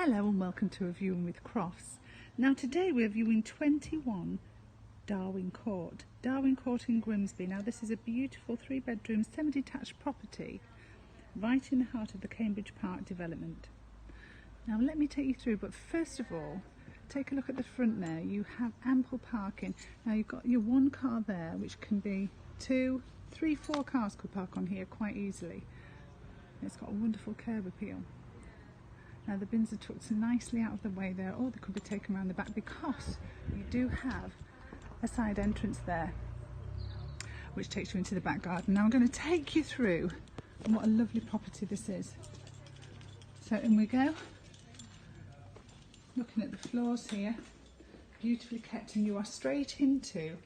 Hello and welcome to Reviewing with Crofts. Now today we're viewing 21 Darwin Court. Darwin Court in Grimsby. Now this is a beautiful 3-bedroom semi-detached property right in the heart of the Cambridge Park development. Now let me take you through, but first of all take a look at the front there. You have ample parking. Now you've got your one car there, which can be 2, 3, 4 cars could park on here quite easily. It's got a wonderful curb appeal. Now the bins are tucked nicely out of the way there, or they could be taken around the back because you do have a side entrance there which takes you into the back garden. Now I'm going to take you through what a lovely property this is. So in we go, looking at the floors here, beautifully kept, and you are straight into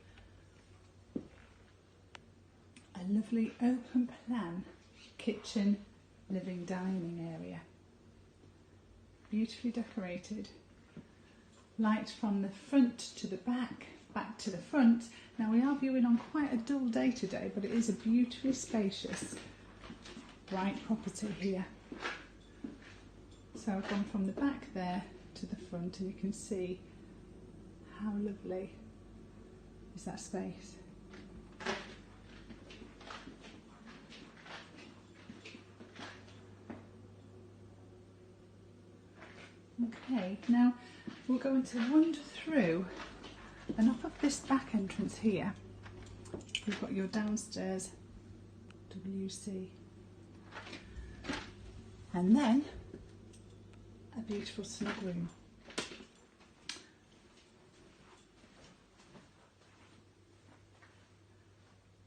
a lovely open plan kitchen, living, dining area. Beautifully decorated, light from the front to the back, back to the front. Now we are viewing on quite a dull day today, but it is a beautifully spacious, bright property here. So I've gone from the back there to the front, and you can see how lovely is that space. Okay, now we're going to wander through, and off of this back entrance here you've got your downstairs WC, and then a beautiful snug room.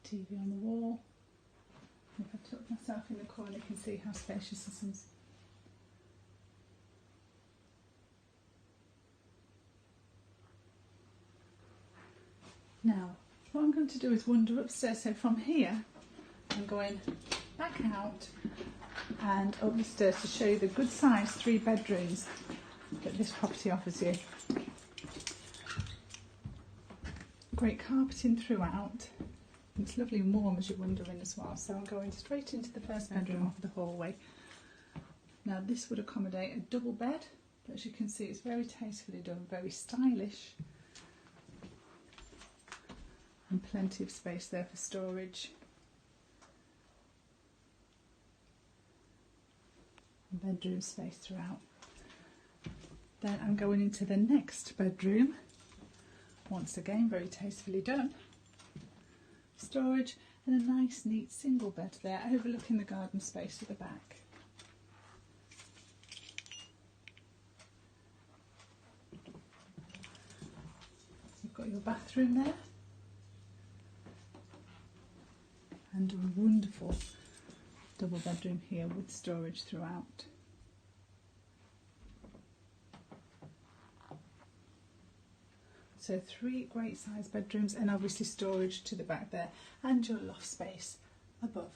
TV on the wall. If I tuck myself in the corner, you can see how spacious this is. Now, what I'm going to do is wander upstairs. So from here, I'm going back out and up the stairs to show you the good sized 3 bedrooms that this property offers you. Great carpeting throughout. It's lovely and warm as you wander in as well. So I'm going straight into the first bedroom off the hallway. Now this would accommodate a double bed, but as you can see it's very tastefully done, very stylish. And plenty of space there for storage. Bedroom space throughout. Then I'm going into the next bedroom. Once again, very tastefully done. Storage and a nice neat single bed there, overlooking the garden space at the back. You've got your bathroom there. And a wonderful double bedroom here with storage throughout. So 3 great sized bedrooms, and obviously storage to the back there, and your loft space above.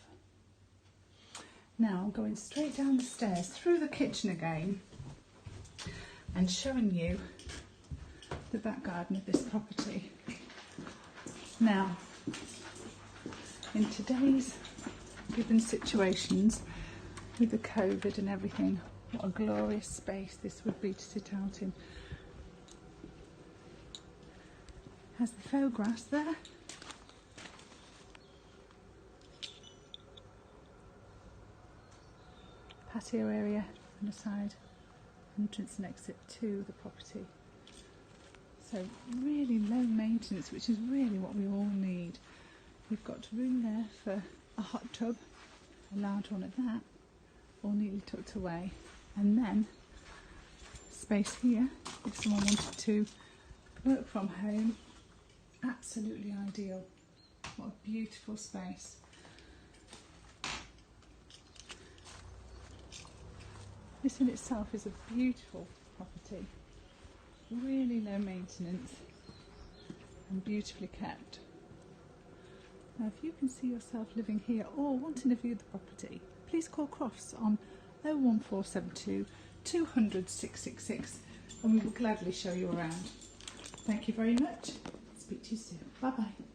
Now I'm going straight down the stairs through the kitchen again and showing you the back garden of this property. Now, in today's given situations with the COVID and everything, what a glorious space this would be to sit out in. Has the faux grass there. Patio area on the side, entrance and exit to the property. So really low maintenance, which is really what we all need. We've got room there for a hot tub, a large one at that, all neatly tucked away, and then space here if someone wanted to work from home. Absolutely ideal. What a beautiful space. This in itself is a beautiful property, really low maintenance and beautifully kept. Now if you can see yourself living here or wanting to view the property, please call Crofts on 01472 200 666 and we will gladly show you around. Thank you very much. Speak to you soon. Bye bye.